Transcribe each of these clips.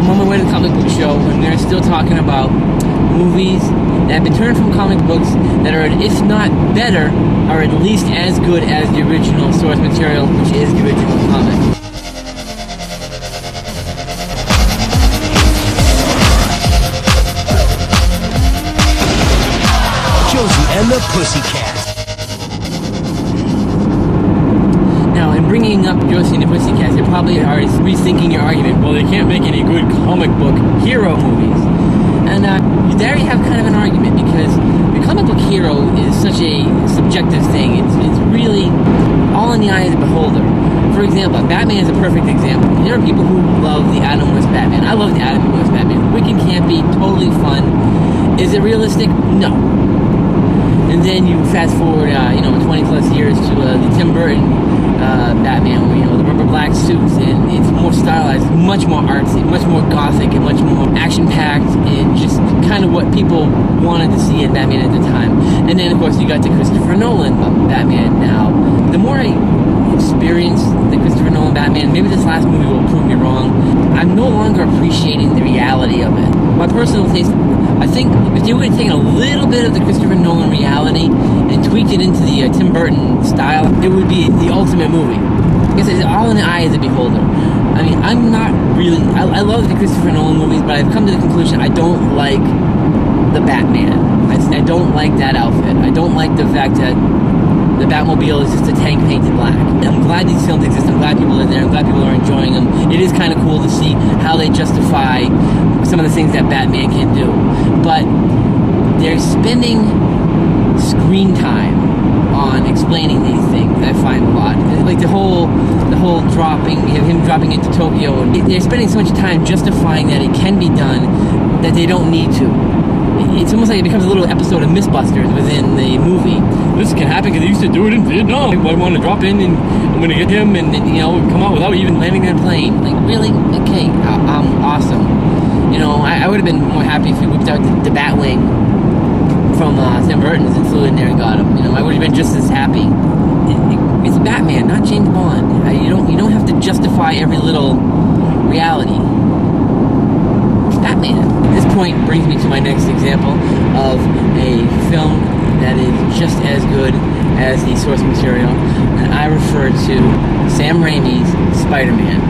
I'm on my way to the comic book show, and they're still talking about movies that have been turned from comic books that are, if not better, are at least as good as the original source material, which is the original comic. Josie and the Pussycat. Now, in bringing up Josie and the Pussycats, you probably are rethinking your argument. Well, they can't make any good comic book hero movies. And there you have kind of an argument, because the comic book hero is such a subjective thing. It's really all in the eye of the beholder. For example, Batman is a perfect example. There are people who love the Adam West Batman. I love the Adam West Batman. Wicked, campy, totally fun. Is it realistic? No. And then you fast forward, 20 plus years to the Tim Burton Batman, where, the rubber black suits, and it's more stylized, much more artsy, much more gothic, and much more action-packed, and just kind of what people wanted to see in Batman at the time. And then, of course, you got the Christopher Nolan Batman. Now, the more I experience the Christopher Nolan Batman, maybe this last movie will prove me wrong, I'm no longer appreciating the reality of it. My personal taste, I think if they would have taken a little bit of the Christopher Nolan reality and tweaked it into the Tim Burton style, it would be the ultimate movie. Because it's all in the eye of the beholder. I mean, I'm not really... I love the Christopher Nolan movies, but I've come to the conclusion I don't like the Batman. I don't like that outfit. I don't like the fact that the Batmobile is just a tank painted black. I'm glad these films exist. I'm glad people are there. I'm glad people are enjoying them. It is kind of cool to see how they justify some of the things that Batman can do. But they're spending screen time on explaining these things. I find a lot. Like the whole dropping, him dropping into Tokyo. They're spending so much time justifying that it can be done that they don't need to. It's almost like it becomes a little episode of Mythbusters within the movie. This can happen because they used to do it in Vietnam. I want to drop in and I'm going to get him and come out without even landing in a plane. Like, really? Okay, awesome. I would have been more happy if he whipped out the Batwing from Tim Burton's and flew in there and got him. I would have been just as happy. It's Batman, not James Bond. You don't have to justify every little reality. Batman. This point brings me to my next example of a film that is just as good as the source material, and I refer to Sam Raimi's Spider-Man.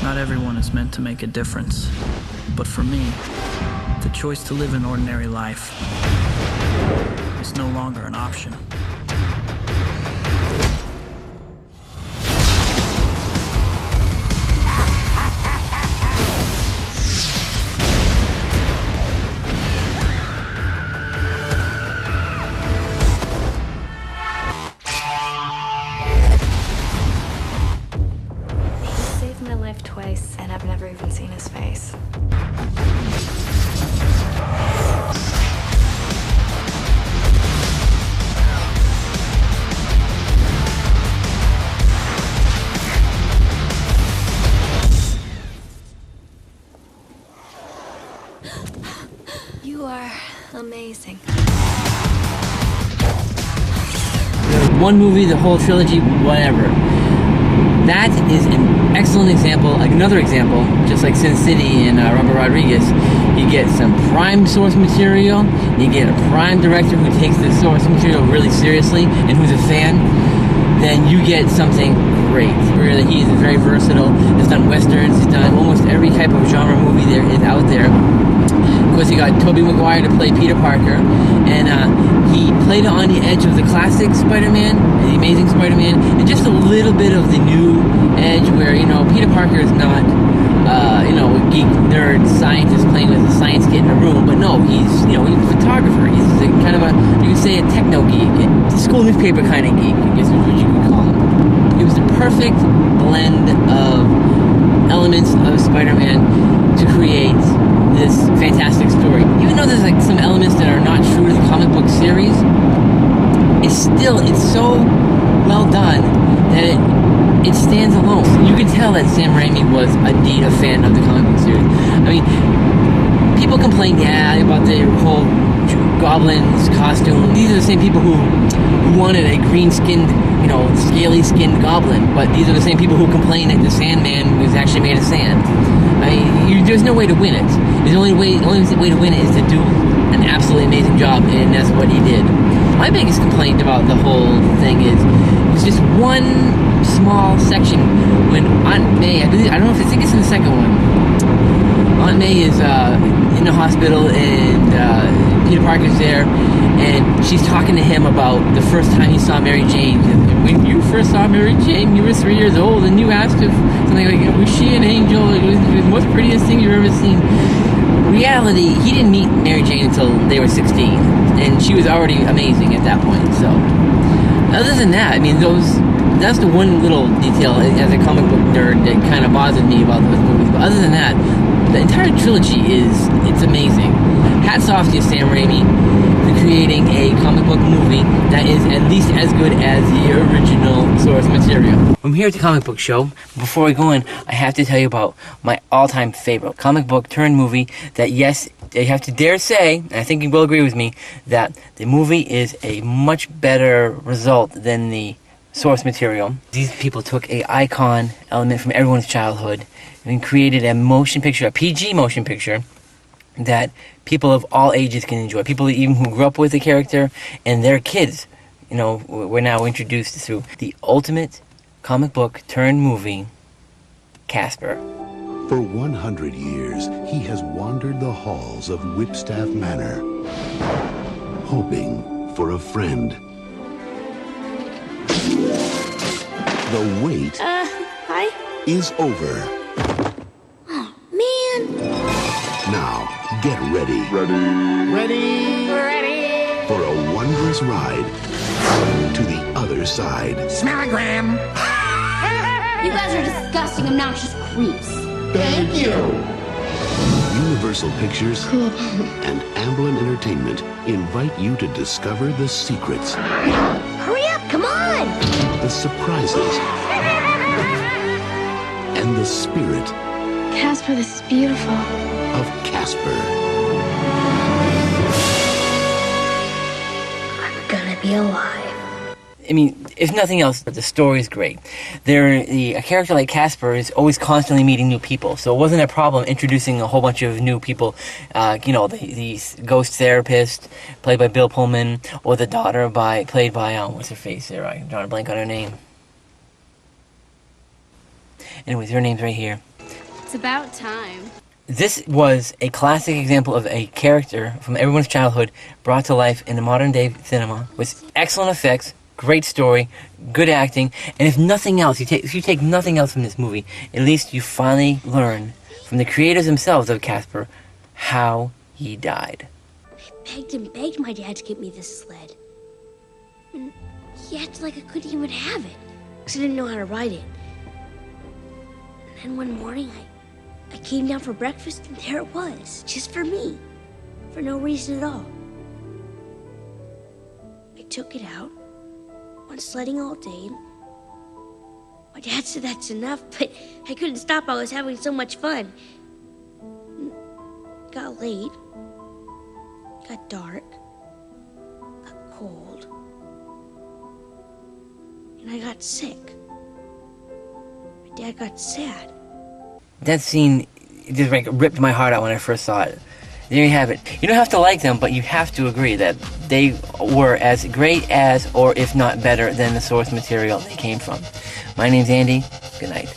Not everyone is meant to make a difference, but for me, the choice to live an ordinary life is no longer an option. Twice, and I've never even seen his face. You are amazing. One movie, the whole trilogy, whatever. That is an excellent example, like another example, just like Sin City and Robert Rodriguez. You get some prime source material, you get a prime director who takes the source material really seriously and who's a fan, then you get something great. Really, he is very versatile. He's done westerns, he's done almost every type of genre movie there is out there. Of course, you got Tobey Maguire to play Peter Parker, and he played on the edge of the classic Spider-Man, the Amazing Spider-Man, and just a little bit of the new edge where, Peter Parker is not, a geek, nerd, scientist playing with a science kid in a room, but no, he's a photographer. He's a kind of you could say a techno geek, a school newspaper kind of geek, I guess is what you could call him. It was the perfect blend of elements of Spider-Man to create this fantastic story. Even though there's some elements that are not true to the comic book series, it's so well done that it stands alone. You can tell that Sam Raimi was indeed a fan of the comic book series. I mean, people complain, about the whole Goblin's costume. These are the same people who wanted a green-skinned, scaly-skinned Goblin, but these are the same people who complain that the Sandman was actually made of sand. I mean, no way to win it. The only way to win it is to do an absolutely amazing job, and that's what he did. My biggest complaint about the whole thing is it was just one small section when Aunt May, I don't know if I think it's in the second one. Aunt May is in the hospital, and Peter Parker's there, and she's talking to him about the first time he saw Mary Jane. When you first saw Mary Jane, you were 3 years old, and you asked if something like, was she an angel? It was the most prettiest thing you've ever seen. Reality, he didn't meet Mary Jane until they were 16, and she was already amazing at that point. So, other than that, I mean, that's the one little detail as a comic book nerd that kind of bothered me about those movies. But other than that, the entire trilogy it's amazing. Hats off to Sam Raimi for creating a comic book movie that is at least as good as the original source material. I'm here at the Comic Book Show. Before we go in, I have to tell you about my all-time favorite comic book turned movie that, yes, I have to dare say, and I think you will agree with me, that the movie is a much better result than the source material. These people took a icon element from everyone's childhood and created a motion picture, a PG motion picture, that people of all ages can enjoy. People even who grew up with the character and their kids, were now introduced through the ultimate comic book turned movie, Casper. For 100 years, he has wandered the halls of Whipstaff Manor, hoping for a friend. The wait Hi? is over. Oh, man. Now, get ready. Ready? For a wondrous ride to the other side. Smellogram! You guys are disgusting, obnoxious creeps. Thank you! Universal Pictures and Amblin Entertainment invite you to discover the secrets, Hurry up, come on! the surprises, and the spirit Casper, this is beautiful. of Casper. I'm gonna be alive. I mean, if nothing else, the story is great. A character like Casper is always constantly meeting new people, so it wasn't a problem introducing a whole bunch of new people. The ghost therapist, played by Bill Pullman, or the daughter played by, what's her face there? I'm drawing a blank on her name. Anyways, her name's right here. It's about time. This was a classic example of a character from everyone's childhood brought to life in the modern day cinema with excellent effects, great story, good acting, and if nothing else, if you take nothing else from this movie, at least you finally learn from the creators themselves of Casper how he died. I begged and begged my dad to get me this sled. And he acted like I couldn't even have it, because I didn't know how to ride it. And then one morning, I came down for breakfast, and there it was, just for me, for no reason at all. I took it out, went sledding all day, and my dad said that's enough, but I couldn't stop. I was having so much fun. It got late, got dark, got cold, and I got sick. My dad got sad. That scene just ripped my heart out when I first saw it. There you have it. You don't have to like them, but you have to agree that they were as great as, or if not better than, the source material they came from. My name's Andy. Good night.